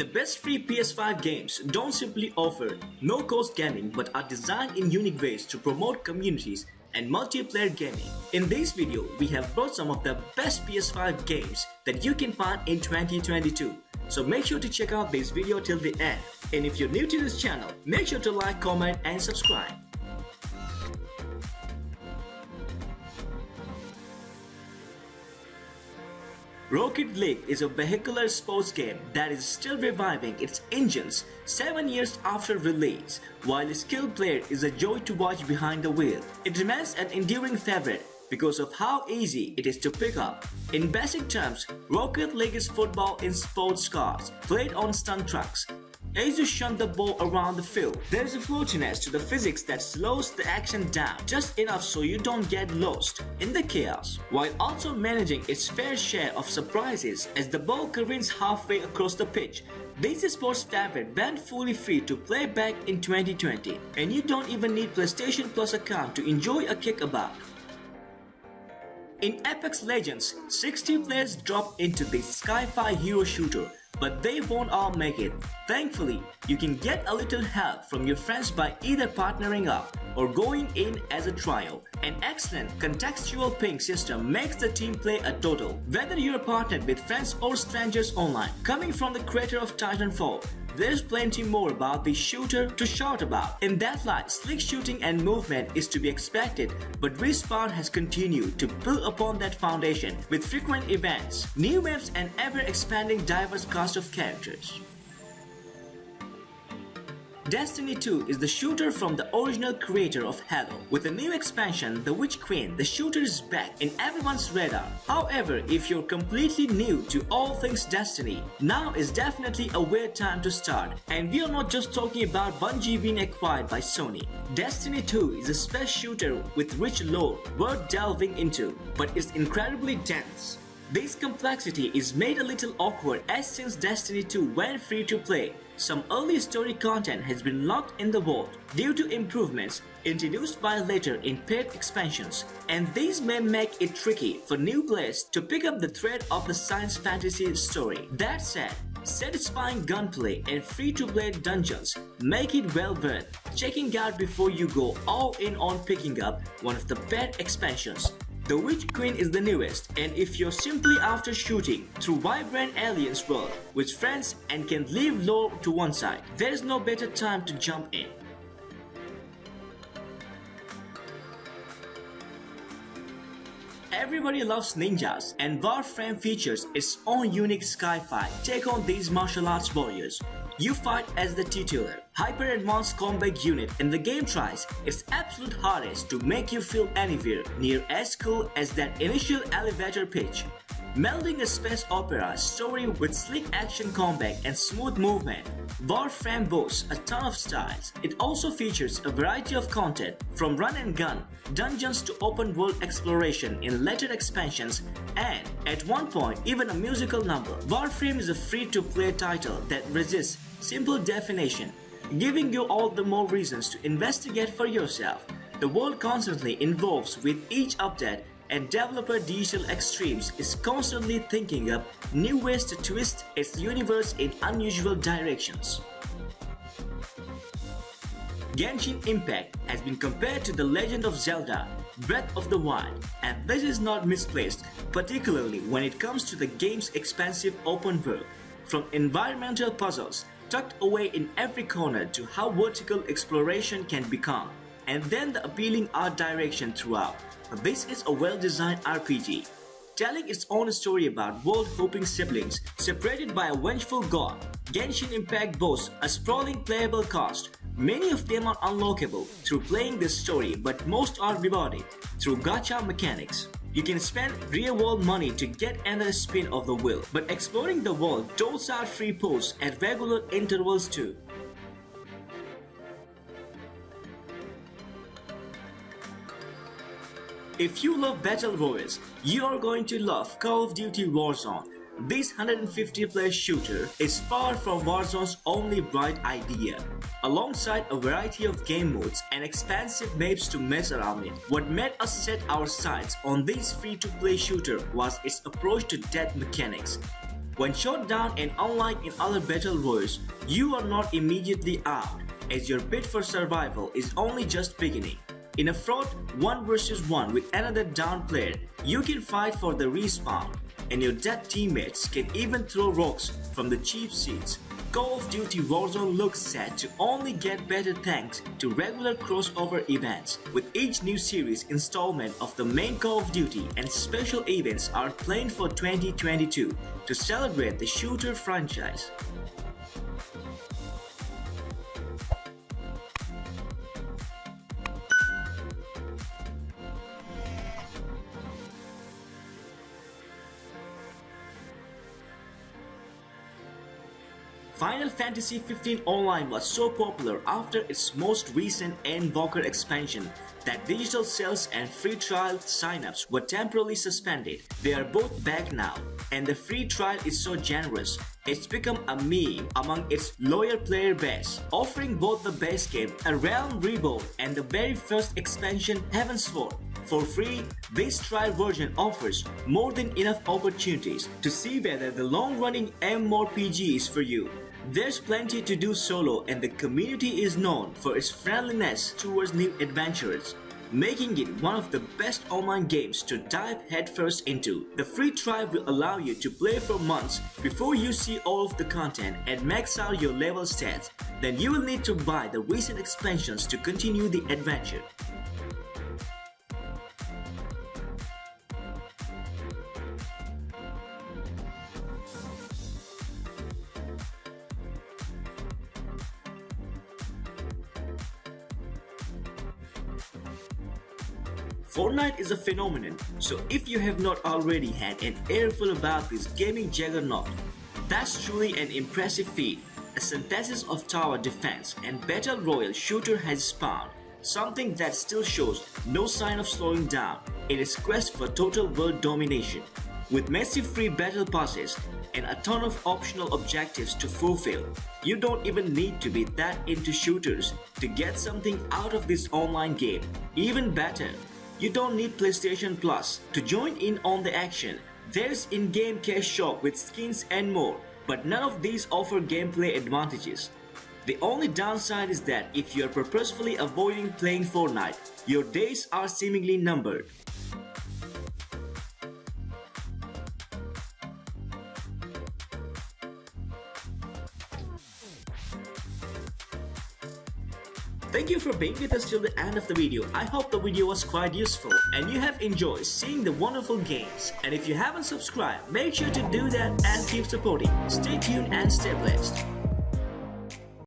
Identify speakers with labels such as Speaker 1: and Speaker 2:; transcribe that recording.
Speaker 1: The best free PS5 games don't simply offer no-cost gaming but are designed in unique ways to promote communities and multiplayer gaming. In this video, we have brought some of the best PS5 games that you can find in 2022. So make sure to check out this video till the end. And if you're new to this channel, make sure to like, comment and subscribe. Rocket League is a vehicular sports game that is still reviving its engines 7 years after release. While a skilled player is a joy to watch behind the wheel, it remains an enduring favorite because of how easy it is to pick up. In basic terms, Rocket League is football in sports cars, played on stunt trucks. As you shunt the ball around the field, there is a floatiness to the physics that slows the action down just enough so you don't get lost in the chaos, while also managing its fair share of surprises as the ball careens halfway across the pitch. This sports favorite went fully free to play back in 2020, and you don't even need PlayStation Plus account to enjoy a kickabout. In Apex Legends, 60 players drop into the sci-fi hero shooter, but they won't all make it. Thankfully, you can get a little help from your friends by either partnering up or going in as a trio. An excellent contextual ping system makes the team play a total, whether you're partnered with friends or strangers online. Coming from the creator of Titanfall, there's plenty more about the shooter to shout about. In that light, slick shooting and movement is to be expected, but Respawn has continued to build upon that foundation with frequent events, new maps and ever-expanding diverse cast of characters. Destiny 2 is the shooter from the original creator of Halo. With a new expansion, The Witch Queen, the shooter is back in everyone's radar. However, if you're completely new to all things Destiny, now is definitely a weird time to start. And we are not just talking about Bungie being acquired by Sony. Destiny 2 is a space shooter with rich lore worth delving into, but it's incredibly dense. This complexity is made a little awkward as since Destiny 2 went free to play, some early story content has been locked in the vault due to improvements introduced by later in paid expansions, and these may make it tricky for new players to pick up the thread of the science fantasy story. That said, satisfying gunplay and free-to-play dungeons make it well worth checking out before you go all in on picking up one of the paid expansions. The Witch Queen is the newest, and if you're simply after shooting through vibrant aliens world with friends and can leave lore to one side, there's no better time to jump in. Everybody loves ninjas, and Warframe features its own unique sci-fi take on these martial arts warriors. You fight as the titular, hyper-advanced combat unit, and the game tries its absolute hardest to make you feel anywhere near as cool as that initial elevator pitch. Melding a space opera story with slick action combat and smooth movement, Warframe boasts a ton of styles. It also features a variety of content, from run and gun, dungeons to open world exploration in later expansions, and at one point even a musical number. Warframe is a free-to-play title that resists simple definition, giving you all the more reasons to investigate for yourself. The world constantly evolves with each update, and developer Digital Extremes is constantly thinking up new ways to twist its universe in unusual directions. Genshin Impact has been compared to The Legend of Zelda: Breath of the Wild, and this is not misplaced, particularly when it comes to the game's expansive open world. From environmental puzzles tucked away in every corner to how vertical exploration can become, and then the appealing art direction throughout. This is a well-designed RPG, telling its own story about world-hopping siblings separated by a vengeful god. Genshin Impact boasts a sprawling playable cast. Many of them are unlockable through playing this story, but most are rewarded through gacha mechanics. You can spend real-world money to get another spin of the wheel, but exploring the world doles out free posts at regular intervals too. If you love battle royals, you are going to love Call of Duty Warzone. This 150-player shooter is far from Warzone's only bright idea. Alongside a variety of game modes and expansive maps to mess around in, what made us set our sights on this free-to-play shooter was its approach to death mechanics. When shot down, and unlike in other battle royals, you are not immediately out, as your bid for survival is only just beginning. In a fraught 1 versus 1 with another down player, you can fight for the respawn, and your dead teammates can even throw rocks from the cheap seats. Call of Duty Warzone looks set to only get better thanks to regular crossover events, with each new series installment of the main Call of Duty and special events are planned for 2022 to celebrate the shooter franchise. Final Fantasy XV Online was so popular after its most recent Endwalker expansion that digital sales and free trial signups were temporarily suspended. They are both back now, and the free trial is so generous, it's become a meme among its loyal player base, offering both the base game, A Realm Reborn, and the very first expansion, Heavensward. For free, this trial version offers more than enough opportunities to see whether the long-running MMORPG is for you. There's plenty to do solo, and the community is known for its friendliness towards new adventurers, making it one of the best online games to dive headfirst into. The free trial will allow you to play for months before you see all of the content and max out your level stats. Then you will need to buy the recent expansions to continue the adventure. Fortnite is a phenomenon, so if you have not already had an earful about this gaming juggernaut, that's truly an impressive feat. A synthesis of tower defense and battle royale shooter has spawned, something that still shows no sign of slowing down in its quest for total world domination. With massive free battle passes and a ton of optional objectives to fulfill, you don't even need to be that into shooters to get something out of this online game. Even better, you don't need PlayStation Plus to join in on the action. There's in-game cash shop with skins and more, but none of these offer gameplay advantages. The only downside is that if you're purposefully avoiding playing Fortnite, your days are seemingly numbered. Thank you for being with us till the end of the video. I hope the video was quite useful and you have enjoyed seeing the wonderful games. And if you haven't subscribed, make sure to do that and keep supporting. Stay tuned and stay blessed.